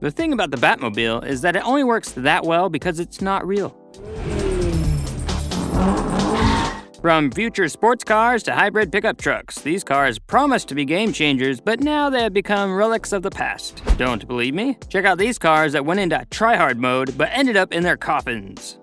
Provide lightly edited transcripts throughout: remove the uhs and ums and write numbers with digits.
The thing about the Batmobile is that it only works that well because it's not real. From future sports cars to hybrid pickup trucks, these cars promised to be game changers, but now they have become relics of the past. Don't believe me? Check out these cars that went into try-hard mode but ended up in their coffins.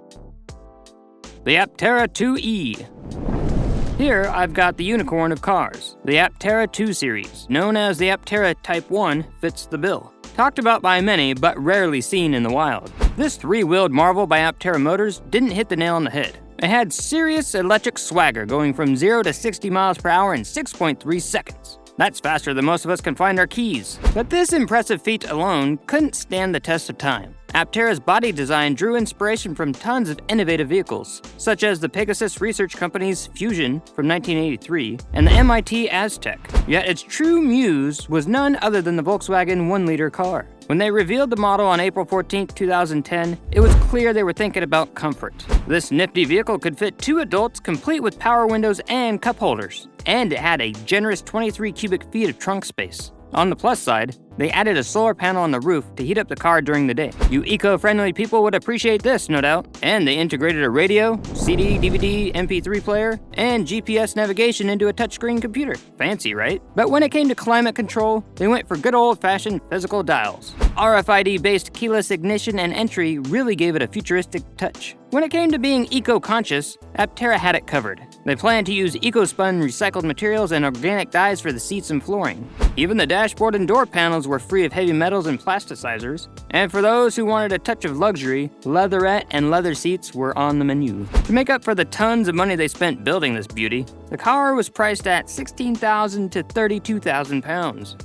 The Aptera 2E. Here, I've got the unicorn of cars. The Aptera 2 series, known as the Aptera Type 1, fits the bill. Talked about by many, but rarely seen in the wild. This three-wheeled marvel by Aptera Motors didn't hit the nail on the head. It had serious electric swagger, going from 0 to 60 miles per hour in 6.3 seconds. That's faster than most of us can find our keys. But this impressive feat alone couldn't stand the test of time. Aptera's body design drew inspiration from tons of innovative vehicles, such as the Pegasus Research Company's Fusion from 1983 and the MIT Aztec. Yet its true muse was none other than the Volkswagen 1-liter car. When they revealed the model on April 14, 2010, it was clear they were thinking about comfort. This nifty vehicle could fit 2 adults, complete with power windows and cup holders. And it had a generous 23 cubic feet of trunk space. On the plus side, they added a solar panel on the roof to heat up the car during the day. You eco-friendly people would appreciate this, no doubt. And they integrated a radio, CD, DVD, MP3 player, and GPS navigation into a touchscreen computer. Fancy, right? But when it came to climate control, they went for good old-fashioned physical dials. RFID-based keyless ignition and entry really gave it a futuristic touch. When it came to being eco-conscious, Aptera had it covered. They planned to use eco-spun recycled materials and organic dyes for the seats and flooring. Even the dashboard and door panels were free of heavy metals and plasticizers. And for those who wanted a touch of luxury, leatherette and leather seats were on the menu. To make up for the tons of money they spent building this beauty, the car was priced at $16,000 to £32,000.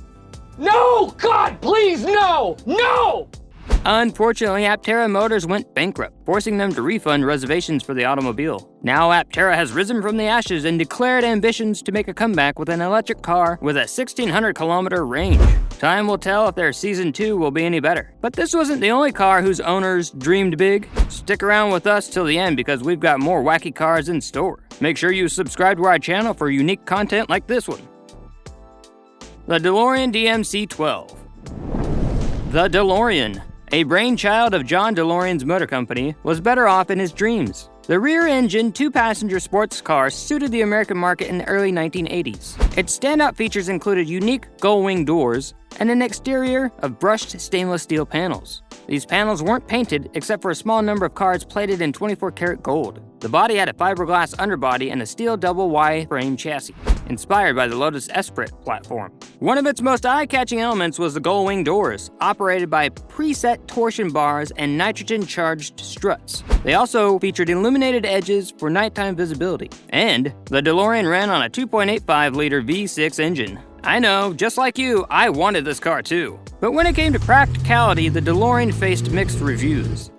No! God, please, no! No! Unfortunately, Aptera Motors went bankrupt, forcing them to refund reservations for the automobile. Now Aptera has risen from the ashes and declared ambitions to make a comeback with an electric car with a 1,600-kilometer range. Time will tell if their Season 2 will be any better. But this wasn't the only car whose owners dreamed big. Stick around with us till the end because we've got more wacky cars in store. Make sure you subscribe to our channel for unique content like this one. The DeLorean DMC-12. The DeLorean, a brainchild of John DeLorean's motor company, was better off in his dreams. The rear-engine, 2-passenger sports car suited the American market in the early 1980s. Its standout features included unique gull-wing doors and an exterior of brushed stainless steel panels. These panels weren't painted except for a small number of cards plated in 24-karat gold. The body had a fiberglass underbody and a steel double Y-frame chassis, inspired by the Lotus Esprit platform. One of its most eye-catching elements was the gull-wing doors, operated by preset torsion bars and nitrogen-charged struts. They also featured illuminated edges for nighttime visibility. And the DeLorean ran on a 2.85-liter V6 engine. I know, just like you, I wanted this car too. But when it came to practicality, the DeLorean faced mixed reviews.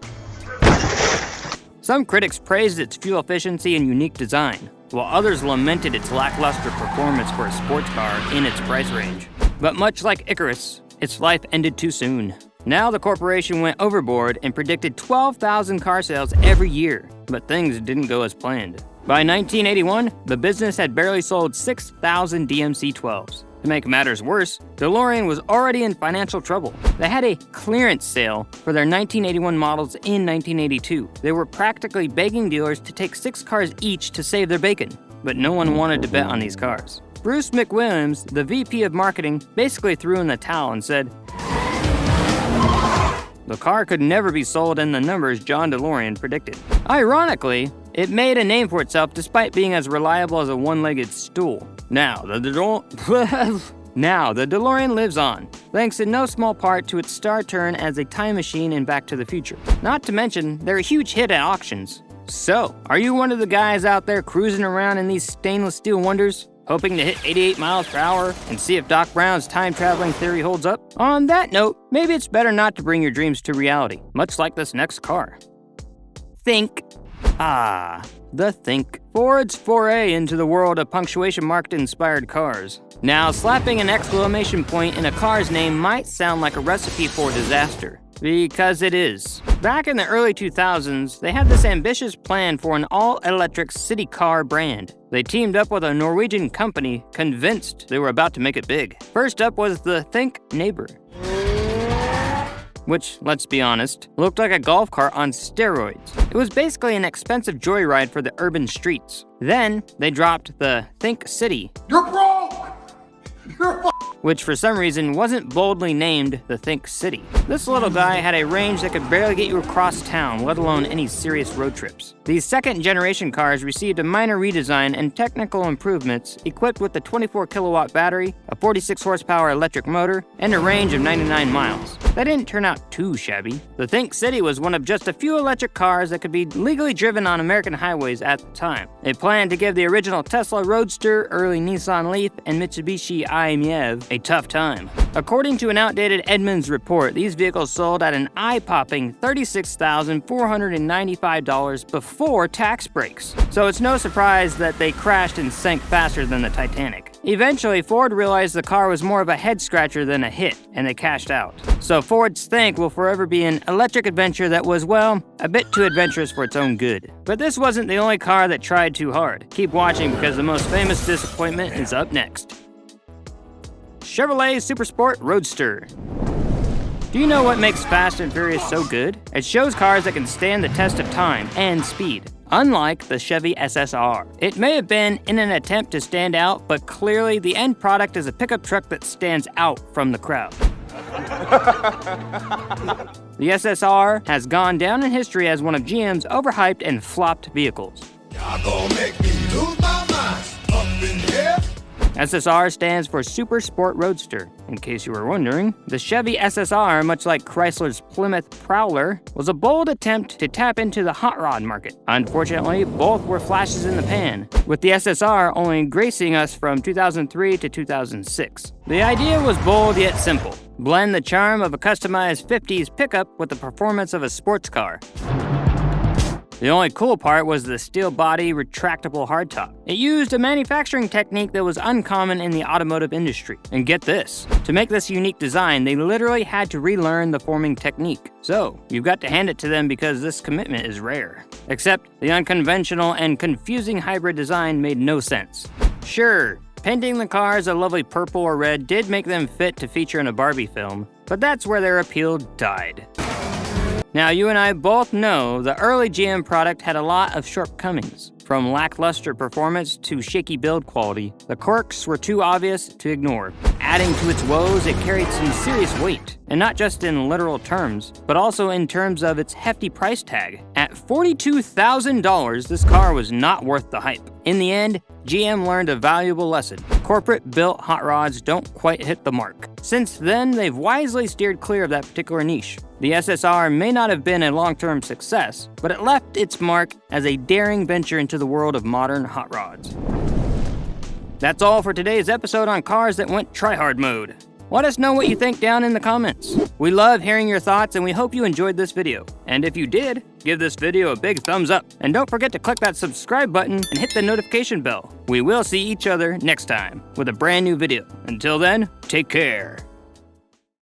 Some critics praised its fuel efficiency and unique design, while others lamented its lackluster performance for a sports car in its price range. But much like Icarus, its life ended too soon. Now the corporation went overboard and predicted 12,000 car sales every year, but things didn't go as planned. By 1981, the business had barely sold 6,000 DMC-12s. To make matters worse, DeLorean was already in financial trouble. They had a clearance sale for their 1981 models in 1982. They were practically begging dealers to take 6 cars each to save their bacon, but no one wanted to bet on these cars. Bruce McWilliams, the VP of marketing, basically threw in the towel and said, the car could never be sold in the numbers John DeLorean predicted. Ironically, it made a name for itself despite being as reliable as a one-legged stool. Now the DeLorean lives on, thanks in no small part to its star turn as a time machine in Back to the Future. Not to mention, they're a huge hit at auctions. So, are you one of the guys out there cruising around in these stainless steel wonders, hoping to hit 88 miles per hour and see if Doc Brown's time-traveling theory holds up? On that note, maybe it's better not to bring your dreams to reality, much like this next car. Think. The Think. Ford's foray into the world of punctuation mark-inspired cars. Now, slapping an exclamation point in a car's name might sound like a recipe for disaster. Because it is. Back in the early 2000s, they had this ambitious plan for an all-electric city car brand. They teamed up with a Norwegian company, convinced they were about to make it big. First up was the Think Neighbor. which, let's be honest, looked like a golf cart on steroids. It was basically an expensive joyride for the urban streets. Then, they dropped the Think City. You're broke! You're which for some reason wasn't boldly named the Think City. This little guy had a range that could barely get you across town, let alone any serious road trips. These second-generation cars received a minor redesign and technical improvements, equipped with a 24-kilowatt battery, a 46-horsepower electric motor, and a range of 99 miles. That didn't turn out too shabby. The Think City was one of just a few electric cars that could be legally driven on American highways at the time. It planned to give the original Tesla Roadster, early Nissan Leaf, and Mitsubishi i-MiEV a tough time. According to an outdated Edmunds report, these vehicles sold at an eye-popping $36,495 before tax breaks. So it's no surprise that they crashed and sank faster than the Titanic. Eventually, Ford realized the car was more of a head-scratcher than a hit, and they cashed out. So Ford's Think will forever be an electric adventure that was, well, a bit too adventurous for its own good. But this wasn't the only car that tried too hard. Keep watching because the most famous disappointment is up next. Chevrolet Supersport Roadster. Do you know what makes Fast and Furious so good? It shows cars that can stand the test of time and speed. Unlike the Chevy SSR. It may have been in an attempt to stand out, but clearly the end product is a pickup truck that stands out from the crowd. The SSR has gone down in history as one of GM's overhyped and flopped vehicles. Y'all gonna make me lose my mind up in here. SSR stands for Super Sport Roadster. In case you were wondering, the Chevy SSR, much like Chrysler's Plymouth Prowler, was a bold attempt to tap into the hot rod market. Unfortunately, both were flashes in the pan, with the SSR only gracing us from 2003 to 2006. The idea was bold yet simple. Blend the charm of a customized 50s pickup with the performance of a sports car. The only cool part was the steel body retractable hardtop. It used a manufacturing technique that was uncommon in the automotive industry. And get this, to make this unique design, they literally had to relearn the forming technique. So, you've got to hand it to them because this commitment is rare. Except, the unconventional and confusing hybrid design made no sense. Sure, painting the cars a lovely purple or red did make them fit to feature in a Barbie film, but that's where their appeal died. Now, you and I both know the early GM product had a lot of shortcomings. From lackluster performance to shaky build quality, the quirks were too obvious to ignore. Adding to its woes, it carried some serious weight, and not just in literal terms, but also in terms of its hefty price tag. At $42,000, this car was not worth the hype. In the end, GM learned a valuable lesson. Corporate-built hot rods don't quite hit the mark. Since then, they've wisely steered clear of that particular niche. The SSR may not have been a long-term success, but it left its mark as a daring venture into the world of modern hot rods. That's all for today's episode on cars that went try-hard mode. Let us know what you think down in the comments. We love hearing your thoughts and we hope you enjoyed this video. And if you did, give this video a big thumbs up. And don't forget to click that subscribe button and hit the notification bell. We will see each other next time with a brand new video. Until then, take care.